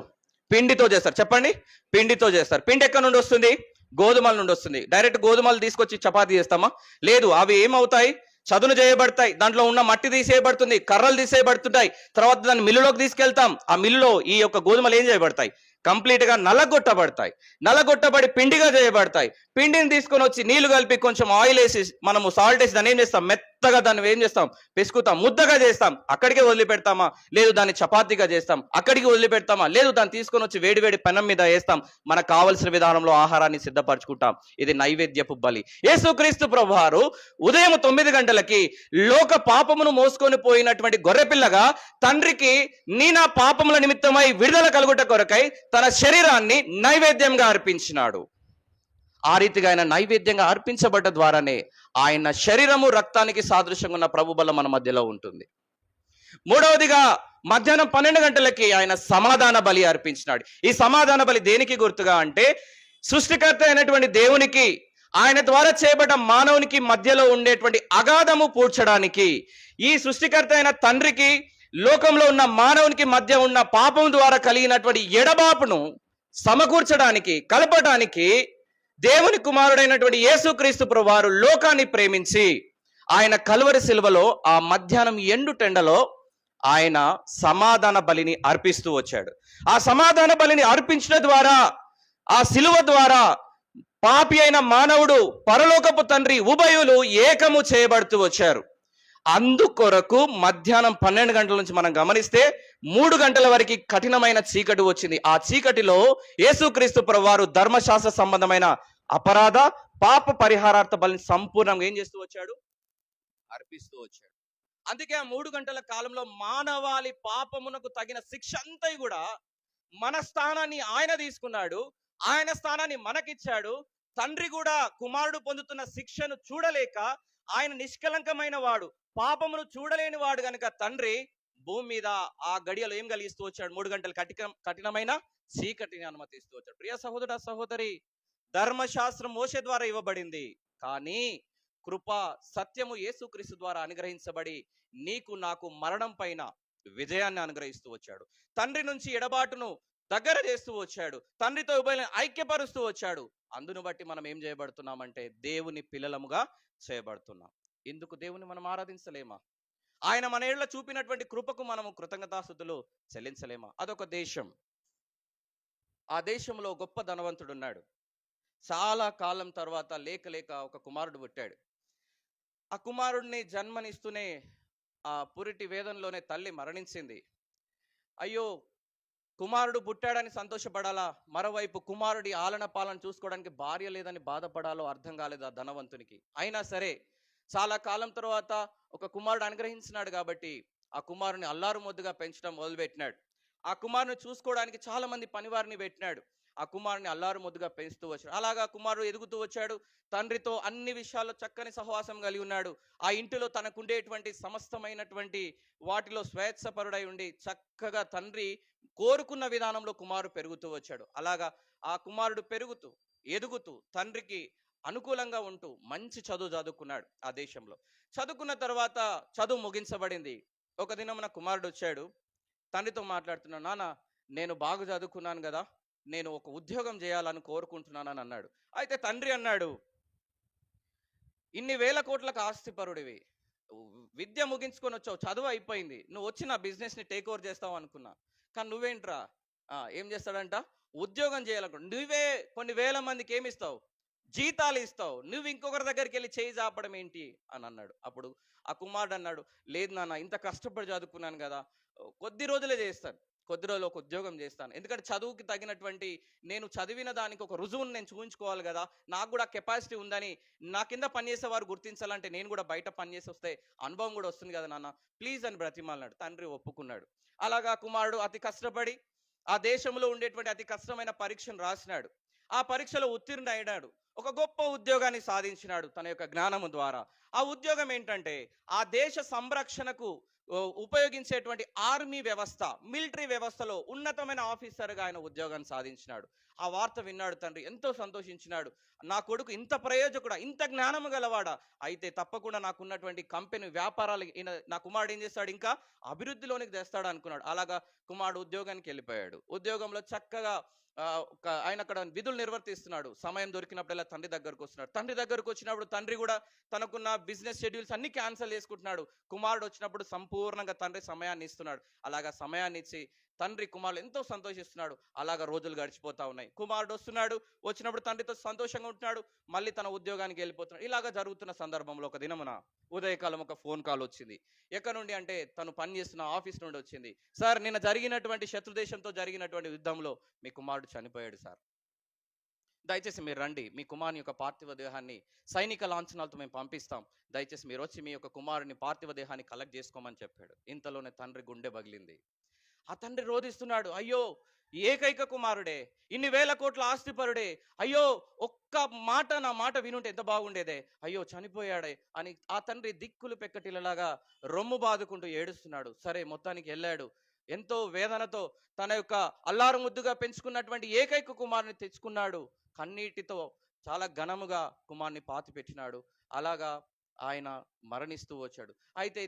పిండితో చేస్తారు. చెప్పండి. పిండితో చేస్తారు. పిండి ఎక్కడి నుండి వస్తుంది? గోధుమల నుండి వస్తుంది. డైరెక్ట్ గోధుమలు తీసుకొచ్చి చపాతీ చేస్తామా? లేదు. అవి ఏమవుతాయి? చదును చేయబడతాయి. దాంట్లో ఉన్న మట్టి తీసేయబడుతుంది, కర్రలు తీసేయబడుతుంటాయి. తర్వాత దాన్ని మిల్లులోకి తీసుకెళ్తాం. ఆ మిల్లులో ఈ యొక్క గోధుమలు ఏం చేయబడతాయి? కంప్లీట్ గా నలగొట్టబడతాయి. నలగొట్టబడి పిండిగా చేయబడతాయి. పిండిని తీసుకొని వచ్చి నీళ్లు కలిపి కొంచెం ఆయిల్ వేసి మనము సాల్ట్ వేసి దాన్ని ఏం చేస్తాం? మెత్తగా దాన్ని ఏం చేస్తాం? పిసుకుతాం, ముద్దగా చేస్తాం. అక్కడికే వదిలిపెడతామా? లేదు. దాన్ని చపాతీగా చేస్తాం. అక్కడికి వదిలిపెడతామా? లేదు. దాన్ని తీసుకొని వచ్చి వేడి వేడి పెనం మీద వేస్తాం. మనకు కావలసిన విధానంలో ఆహారాన్ని సిద్ధపరచుకుంటాం. ఇది నైవేద్యపు బలి. యేసుక్రీస్తు ప్రభువారు ఉదయం 9 గంటలకి లోక పాపమును మోసుకొని పోయినటువంటి గొర్రెపిల్లగా తండ్రికి నీ నా పాపముల నిమిత్తమై విడుదల కలుగుట కొరకై తన శరీరాన్ని నైవేద్యంగా అర్పించినాడు. ఆ రీతిగా ఆయన నైవేద్యంగా అర్పించబడ్డ ద్వారానే ఆయన శరీరము రక్తానికి సాదృశ్యంగా ఉన్న ప్రభు బలం మన మధ్యలో ఉంటుంది. మూడవదిగా మధ్యాహ్నం 12 గంటలకి ఆయన సమాధాన బలి అర్పించినాడు. ఈ సమాధాన బలి దేనికి గుర్తుగా అంటే సృష్టికర్త అయినటువంటి దేవునికి ఆయన ద్వారా చేయబడ్డ మానవునికి మధ్యలో ఉండేటువంటి అగాధము పూడ్చడానికి, ఈ సృష్టికర్త అయిన తండ్రికి లోకంలో ఉన్న మానవునికి మధ్య ఉన్న పాపం ద్వారా కలిగినటువంటి ఎడబాపును సమకూర్చడానికి, కలపడానికి దేవుని కుమారుడైనటువంటి యేసుక్రీస్తు ప్రభువారు లోకాన్ని ప్రేమించి ఆయన కల్వరి శిలువలో ఆ మధ్యాహ్నం ఎండు టెండలో ఆయన సమాధాన బలిని అర్పిస్తూ వచ్చాడు. ఆ సమాధాన బలిని అర్పించడం ద్వారా, ఆ శిలువ ద్వారా పాపి అయిన మానవుడు, పరలోకపు తండ్రి ఉభయులు ఏకము చేయబడుతూ వచ్చారు. అందుకొరకు మధ్యాహ్నం 12 గంటల నుంచి మనం గమనిస్తే 3 గంటల వరకు కఠినమైన చీకటి వచ్చింది. ఆ చీకటిలో యేసుక్రీస్తు ప్రభువారు ధర్మశాస్త్ర సంబంధమైన అపరాధ పాప పరిహారార్థ బలిని సంపూర్ణంగా ఏం చేస్తూ వచ్చాడు? అర్పిస్తూ వచ్చాడు. అందుకే ఆ 3 గంటల కాలంలో మానవాళి పాపమునకు తగిన శిక్ష అంతా కూడా మన స్థానాన్ని ఆయన తీసుకున్నాడు. ఆయన స్థానాన్ని మనకిచ్చాడు. తండ్రి కూడా కుమారుడు పొందుతున్న శిక్షను చూడలేక, ఆయన నిష్కలంకమైన వాడు, పాపమును చూడలేని వాడు గనుక తండ్రి భూమి మీద ఆ గడియలో ఏం కలిగిస్తూ వచ్చాడు? 3 గంటలు కఠినమైన చీకటిని అనుమతిస్తూ వచ్చాడు. ప్రియ సహోదర సహోదరి, ధర్మశాస్త్రం మోషే ద్వారా ఇవ్వబడింది. కానీ కృప సత్యము యేసుక్రీస్తు ద్వారా అనుగ్రహించబడి నీకు నాకు మరణం పైన విజయాన్ని అనుగ్రహిస్తూ వచ్చాడు. తండ్రి నుంచి ఎడబాటును దగ్గర చేస్తూ వచ్చాడు. తండ్రితో ఉభయులను ఐక్యపరుస్తూ వచ్చాడు. అందును బట్టి మనం ఏం చేయబడుతున్నామంటే దేవుని పిల్లలముగా చేయబడుతున్నాం. ఇందుకు దేవుని మనం ఆరాధించలేమా? ఆయన మన ఏళ్ళ చూపినటువంటి కృపకు మనము కృతజ్ఞతాస్తుతులు చెల్లించలేమా? అదొక దేశం. ఆ దేశంలో గొప్ప ధనవంతుడు ఉన్నాడు. చాలా కాలం తర్వాత లేక ఒక కుమారుడు పుట్టాడు. ఆ కుమారుడిని జన్మనిస్తూనే ఆ పురిటి వేదనలోనే తల్లి మరణించింది. అయ్యో, కుమారుడు పుట్టాడని సంతోషపడాలా, మరోవైపు కుమారుడి ఆలన పాలన చూసుకోవడానికి భార్య లేదని బాధపడాలో అర్థం కాలేదు ఆ ధనవంతునికి. అయినా సరే చాలా కాలం తర్వాత ఒక కుమారుడు అనుగ్రహించినాడు కాబట్టి ఆ కుమారుని అల్లారు మొద్దుగా పెంచడం మొదలుపెట్టినాడు. ఆ కుమారుని చూసుకోవడానికి చాలా మంది పనివారిని పెట్టినాడు. ఆ కుమారుని అల్లారు మొద్దుగా పెంచుతూ వచ్చాడు. అలాగా కుమారుడు ఎదుగుతూ వచ్చాడు. తండ్రితో అన్ని విషయాల్లో చక్కని సహవాసం కలిగి ఉన్నాడు. ఆ ఇంటిలో తనకుండేటువంటి సమస్తమైనటువంటి వాటిలో స్వేచ్ఛపరుడై ఉండి చక్కగా తండ్రి కోరుకున్న విధానంలో కుమారుడు పెరుగుతూ వచ్చాడు. అలాగా ఆ కుమారుడు పెరుగుతూ ఎదుగుతూ తండ్రికి అనుకూలంగా ఉంటూ మంచి చదువు చదువుకున్నాడు. ఆ దేశంలో చదువుకున్న తర్వాత చదువు ముగించబడింది. ఒక దినం నా కుమారుడు వచ్చాడు. తండ్రితో మాట్లాడుతున్నాడు. నాన్న, నేను బాగా చదువుకున్నాను కదా, నేను ఒక ఉద్యోగం చేయాలని కోరుకుంటున్నానని అన్నాడు. అయితే తండ్రి అన్నాడు, ఇన్ని వేల కోట్లకు ఆస్తిపరుడివి, విద్య ముగించుకొని వచ్చావు, చదువు అయిపోయింది, నువ్వు వచ్చి నా బిజినెస్ని టేక్ ఓవర్ చేస్తావు అనుకున్నా. కానీ నువ్వేంట్రా, ఏం చేస్తాడంట, ఉద్యోగం చేయాలనుకుంటా. నువ్వే కొన్ని వేల మందికి ఏమి ఇస్తావు? జీతాలు ఇస్తావు. నువ్వు ఇంకొకరి దగ్గరికి వెళ్ళి చేయి చాపడం ఏంటి అని అన్నాడు. అప్పుడు ఆ కుమారుడు అన్నాడు, లేదు నాన్న, ఇంత కష్టపడి చదువుకున్నాను కదా, కొద్ది రోజులే చేస్తాను, కొద్ది రోజులు ఒక ఉద్యోగం చేస్తాను, ఎందుకంటే చదువుకి తగినటువంటి నేను చదివిన దానికి ఒక రుజువును నేను చూపించుకోవాలి కదా, నాకు కూడా కెపాసిటీ ఉందని నా కింద పనిచేసే వారు గుర్తించాలంటే నేను కూడా బయట పనిచేసి వస్తే అనుభవం కూడా వస్తుంది కదా నాన్న, ప్లీజ్ అని బ్రతిమాలన్నాడు. తండ్రి ఒప్పుకున్నాడు. అలాగా కుమారుడు అతి కష్టపడి ఆ దేశంలో ఉండేటువంటి అతి కష్టమైన పరీక్షను రాసినాడు. ఆ పరీక్షలో ఉత్తీర్ణ అయినాడు. ఒక గొప్ప ఉద్యోగాన్ని సాధించినాడు తన యొక్క జ్ఞానము ద్వారా. ఆ ఉద్యోగం ఏంటంటే ఆ దేశ సంరక్షణకు ఉపయోగించేటువంటి ఆర్మీ వ్యవస్థ, మిలిటరీ వ్యవస్థలో ఉన్నతమైన ఆఫీసర్గా ఆయన ఉద్యోగాన్ని సాధించినాడు. ఆ వార్త విన్నాడు తండ్రి, ఎంతో సంతోషించినాడు. నా కొడుకు ఇంత ప్రయోజకుడా, ఇంత జ్ఞానము గలవాడా, అయితే తప్పకుండా నాకున్నటువంటి కంపెనీ వ్యాపారాలు నా కుమారుడు ఏం చేస్తాడు, ఇంకా అభివృద్ధిలోనికి తెస్తాడు అనుకున్నాడు. అలాగా కుమారుడు ఉద్యోగానికి వెళ్ళిపోయాడు. ఉద్యోగంలో చక్కగా ఆయన అక్కడ విధులు నిర్వర్తిస్తున్నాడు. సమయం దొరికినప్పుడల్లా తండ్రి దగ్గరకు వస్తున్నాడు. తండ్రి దగ్గరకు వచ్చినప్పుడు తండ్రి కూడా తనకున్న బిజినెస్ షెడ్యూల్స్ అన్ని క్యాన్సిల్ చేసుకుంటున్నాడు. కుమారుడు వచ్చినప్పుడు సంపూర్ణంగా తండ్రి సమయాన్ని ఇస్తున్నాడు. అలాగా సమయాన్ని ఇచ్చి తండ్రి కుమారుడు ఎంతో సంతోషిస్తున్నాడు. అలాగా రోజులు గడిచిపోతా ఉన్నాయి. కుమారుడు వస్తున్నాడు, వచ్చినప్పుడు తండ్రితో సంతోషంగా ఉంటున్నాడు, మళ్ళీ తన ఉద్యోగానికి వెళ్ళిపోతున్నాడు. ఇలాగా జరుగుతున్న సందర్భంలో ఒక దినమున ఉదయకాలం ఒక ఫోన్ కాల్ వచ్చింది. ఎక్కడ నుండి అంటే తను పనిచేస్తున్న ఆఫీస్ నుండి వచ్చింది. సార్, నిన్న జరిగినటువంటి శత్రుదేశంతో జరిగినటువంటి యుద్ధంలో మీ కుమారుడు చనిపోయాడు సార్, దయచేసి మీరు రండి, మీ కుమారుని యొక్క పార్థివ దేహాన్ని సైనిక లాంఛనాలతో మేము పంపిస్తాం, దయచేసి మీరు వచ్చి మీ యొక్క కుమారుని పార్థివ దేహాన్ని కలెక్ట్ చేసుకోమని చెప్పాడు. ఇంతలోనే తండ్రి గుండె పగిలింది. ఆ తండ్రి రోధిస్తున్నాడు, అయ్యో ఏకైక కుమారుడే, ఇన్ని వేల కోట్ల ఆస్తిపరుడే, అయ్యో ఒక్క మాట నా మాట వినుంటే ఎంత బాగుండేదే, అయ్యో చనిపోయాడే అని ఆ తండ్రి దిక్కులు పెక్కటిలలాగా రొమ్ము బాదుకుంటూ ఏడుస్తున్నాడు. సరే, మొత్తానికి వెళ్ళాడు. ఎంతో వేదనతో తన యొక్క అల్లారు ముద్దుగా పెంచుకున్నటువంటి ఏకైక కుమారుని తెచ్చుకున్నాడు. కన్నీటితో చాలా ఘనముగా కుమారుని పాతి పెట్టినాడు. అలాగా ఆయన మరణిస్తూ వచ్చాడు. అయితే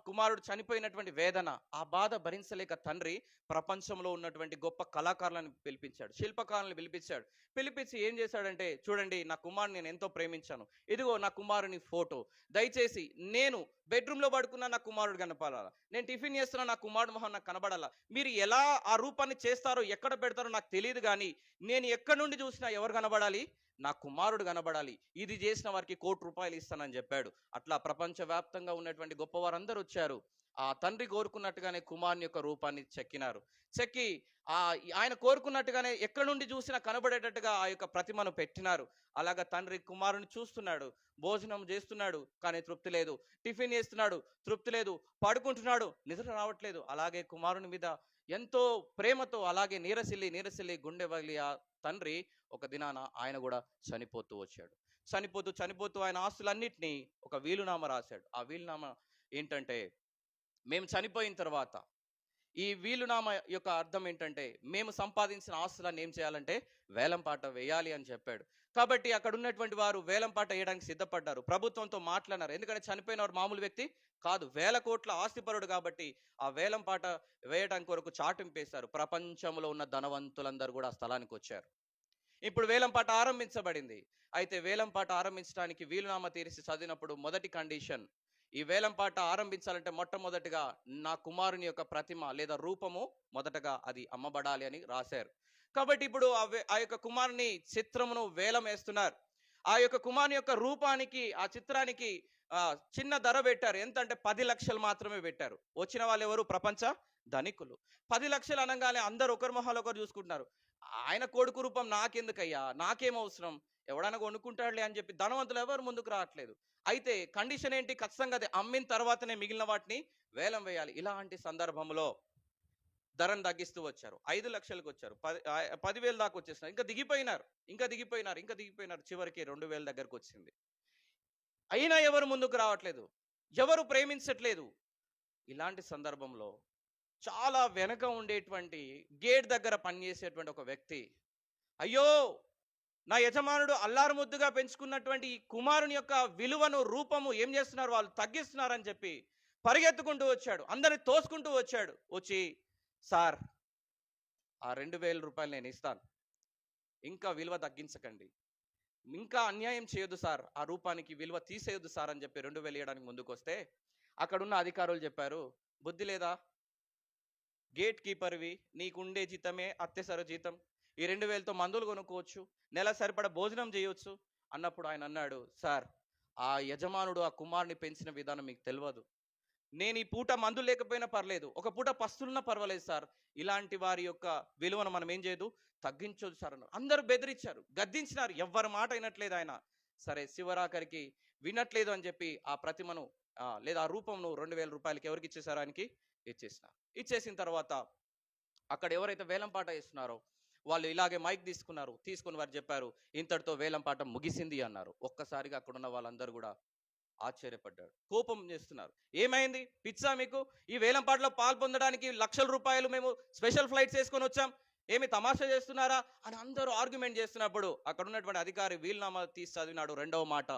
కుమారుడు చనిపోయినటువంటి వేదన, ఆ బాధ భరించలేక తండ్రి ప్రపంచంలో ఉన్నటువంటి గొప్ప కళాకారులను పిలిపించాడు, శిల్పకారులను పిలిపించాడు. పిలిపించి ఏం చేశాడంటే, చూడండి నా కుమారుని నేను ఎంతో ప్రేమించాను, ఇదిగో నా కుమారుని ఫోటో, దయచేసి నేను బెడ్రూమ్లో పడుకున్న నా కుమారుడు కనపడాలా, నేను టిఫిన్ చేస్తున్నా నా కుమారుడు మొహం నాకు కనబడాలా, మీరు ఎలా ఆ రూపాన్ని చేస్తారో ఎక్కడ పెడతారో నాకు తెలియదు, కానీ నేను ఎక్కడి నుండి చూసినా ఎవరు కనబడాలి, నా కుమారుడు కనబడాలి, ఇది చేసిన వారికి ₹1,00,00,000 ఇస్తానని చెప్పాడు. అట్లా ప్రపంచవ్యాప్తంగా ఉన్నటువంటి గొప్పవారందరూ వచ్చారు. ఆ తండ్రి కోరుకున్నట్టుగానే కుమారుని యొక్క రూపాన్ని చెక్కినారు. చెక్కి ఆయన కోరుకున్నట్టుగానే ఎక్కడి నుండి చూసినా కనబడేటట్టుగా ఆ యొక్క ప్రతిమను పెట్టినారు. అలాగా తండ్రి కుమారుని చూస్తున్నాడు, భోజనం చేస్తున్నాడు కానీ తృప్తి లేదు, టిఫిన్ చేస్తున్నాడు తృప్తి లేదు, పడుకుంటున్నాడు నిద్ర రావట్లేదు. అలాగే కుమారుని మీద ఎంతో ప్రేమతో అలాగే నీరసిల్లి గుండె పగిలి ఆ తండ్రి ఒక దినాన ఆయన కూడా చనిపోతూ వచ్చాడు. చనిపోతూ ఆయన ఆస్తులన్నిటినీ ఒక వీలునామా రాశాడు. ఆ వీలునామా ఏంటంటే, మేము చనిపోయిన తర్వాత ఈ వీలునామా యొక్క అర్థం ఏంటంటే, మేము సంపాదించిన ఆస్తులన్నీ ఏం చేయాలంటే వేలంపాట వేయాలి అని చెప్పాడు. కాబట్టి అక్కడ ఉన్నటువంటి వారు వేలంపాట వేయడానికి సిద్ధపడ్డారు. ప్రభుత్వంతో మాట్లాడారు. ఎందుకంటే చనిపోయిన వారు మామూలు వ్యక్తి కాదు, వేల కోట్ల ఆస్తిపరుడు కాబట్టి ఆ వేలంపాట వేయడానికి కొరకు చాటింపేశారు. ప్రపంచంలో ఉన్న ధనవంతులందరూ కూడా ఆ స్థలానికి వచ్చారు. ఇప్పుడు వేలంపాట ఆరంభించబడింది. అయితే వేలంపాట ఆరంభించడానికి వీలునామా తీరిసి చదివినప్పుడు మొదటి కండిషన్, ఈ వేలంపాట ఆరంభించాలంటే మొట్టమొదటిగా నా కుమారుని యొక్క ప్రతిమ లేదా రూపము మొదటగా అది అమ్మబడాలి అని రాశారు. కాబట్టి ఇప్పుడు ఆ యొక్క కుమారుని చిత్రమును వేలం వేస్తున్నారు. ఆ యొక్క కుమారుని యొక్క రూపానికి, ఆ చిత్రానికి చిన్న ధర పెట్టారు. ఎంత అంటే 10 లక్షలు మాత్రమే పెట్టారు. వచ్చిన వాళ్ళు ఎవరు? ప్రపంచ ధనికులు. 10 లక్షలు అనగానే అందరు ఒకరి మొహాలు ఒకరు చూసుకుంటున్నారు. ఆయన కొడుకు రూపం నాకెందుకయ్యా, నాకేం అవసరం, ఎవడైనా కొనుక్కుంటాడులే అని చెప్పి ధనవంతులు ఎవరు ముందుకు రావట్లేదు. అయితే కండిషన్ ఏంటి? ఖచ్చితంగా అది అమ్మిన తర్వాతనే మిగిలిన వాటిని వేలం వేయాలి. ఇలాంటి సందర్భంలో ధరను తగ్గిస్తూ వచ్చారు. 5 లక్షలకు వచ్చారు, 10,000 దాకా వచ్చేసినారు. ఇంకా దిగిపోయినారు. చివరికి 2,000 దగ్గరకు వచ్చింది. అయినా ఎవరు ముందుకు రావట్లేదు, ఎవరు ప్రేమించట్లేదు. ఇలాంటి సందర్భంలో చాలా వెనక ఉండేటువంటి గేట్ దగ్గర పనిచేసేటువంటి ఒక వ్యక్తి, అయ్యో నా యజమానుడు అల్లారు ముద్దుగా పెంచుకున్నటువంటి ఈ కుమారుని యొక్క విలువను, రూపము ఏం చేస్తున్నారు వాళ్ళు, తగ్గిస్తున్నారని చెప్పి పరిగెత్తుకుంటూ వచ్చాడు, అందరిని తోసుకుంటూ వచ్చాడు. వచ్చి, సార్ ఆ ₹2,000 నేను ఇస్తాను, ఇంకా విలువ తగ్గించకండి, ఇంకా అన్యాయం చేయొద్దు సార్, ఆ రూపానికి విలువ తీసేయొద్దు సార్ అని చెప్పి 2,000 ఇవ్వడానికి ముందుకు వస్తే అక్కడున్న అధికారులు చెప్పారు, బుద్ధి లేదా, గేట్ కీపర్వి, నీకుండే జీతమే అత్యవసర జీతం, ఈ 2,000తో మందులు కొనుక్కోవచ్చు, నెల సరిపడ భోజనం చేయొచ్చు అన్నప్పుడు ఆయన అన్నాడు, సార్ ఆ యజమానుడు ఆ కుమారుని పెంచిన విధానం మీకు తెలియదు, నేను ఈ పూట మందు లేకపోయినా పర్లేదు, ఒక పూట పస్తులున్నా పర్వాలేదు సార్, ఇలాంటి వారి యొక్క విలువను మనం ఏం చేయదు, తగ్గించొద్దు సార్ అన్నారు. అందరూ బెదిరించారు, గద్దించినారు, ఎవ్వరి మాట వినట్లేదు ఆయన. సరే శివరాఖరికి వినట్లేదు అని చెప్పి ఆ ప్రతిమను లేదా ఆ రూపంను 2000 రూపాయలకి ఎవరికి ఇచ్చేసారు, ఆయనకి ఇచ్చేసినారు. ఇచ్చేసిన తర్వాత అక్కడ ఎవరైతే వేలంపాట వేస్తున్నారో వాళ్ళు ఇలాగే మైక్ తీసుకున్నారు, తీసుకుని వారు చెప్పారు, ఇంతటితో వేలంపాట ముగిసింది అన్నారు. ఒక్కసారిగా అక్కడ ఉన్న వాళ్ళందరూ కూడా ఆశ్చర్యపడ్డాడు, కోపం చేస్తున్నారు. ఏమైంది, పిచ్చా మీకు, ఈ వేలంపాటలో పాల్పొందడానికి లక్షల రూపాయలు మేము స్పెషల్ ఫ్లైట్స్ వేసుకొని వచ్చాం, ఏమి తమాషా చేస్తున్నారా అని అందరూ ఆర్గ్యుమెంట్ చేస్తున్నప్పుడు అక్కడ ఉన్నటువంటి అధికారి వీలునామా తీసి చదివినాడు. రెండవ మాట,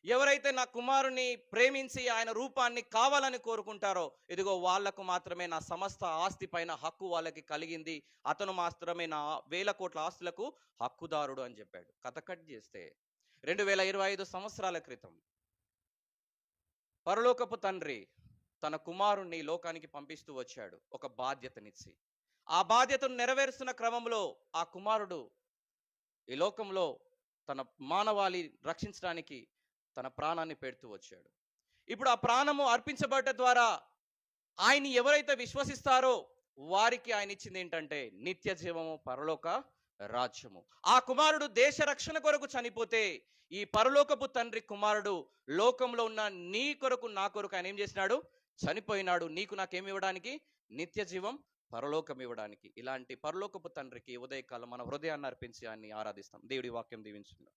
ఎవరైతే నా కుమారుని ప్రేమించి ఆయన రూపాన్ని కావాలని కోరుకుంటారో ఇదిగో వాళ్లకు మాత్రమే నా సమస్త ఆస్తి పైన హక్కు వాళ్ళకి కలిగింది, అతను మాత్రమే నా 1000 కోట్ల ఆస్తులకు హక్కుదారుడు అని చెప్పాడు. కథ కట్ చేస్తే 2025 సంవత్సరాల క్రితం పరలోకపు తండ్రి తన కుమారుణ్ణి లోకానికి పంపిస్తూ వచ్చాడు ఒక బాధ్యతనిచ్చి. ఆ బాధ్యతను నెరవేరుస్తున్న క్రమంలో ఆ కుమారుడు ఈ లోకంలో తన మానవాళి రక్షించడానికి తన ప్రాణాన్ని పెడుతూ వచ్చాడు. ఇప్పుడు ఆ ప్రాణము అర్పించబడ్డ ద్వారా ఆయన్ని ఎవరైతే విశ్వసిస్తారో వారికి ఆయన ఇచ్చింది ఏంటంటే నిత్య జీవము, పరలోక రాజ్యము. ఆ కుమారుడు దేశ రక్షణ కొరకు చనిపోతే ఈ పరలోకపు తండ్రి కుమారుడు లోకంలో ఉన్న నీ కొరకు నా కొరకు ఆయన ఏం చేసినాడు, చనిపోయినాడు. నీకు నాకేమి ఇవ్వడానికి, నిత్య జీవం, పరలోకం ఇవ్వడానికి. ఇలాంటి పరలోకపు తండ్రికి ఉదయకాలం మన హృదయాన్ని అర్పించి ఆయన్ని ఆరాధిస్తాం. దేవుడి వాక్యం దీవించును.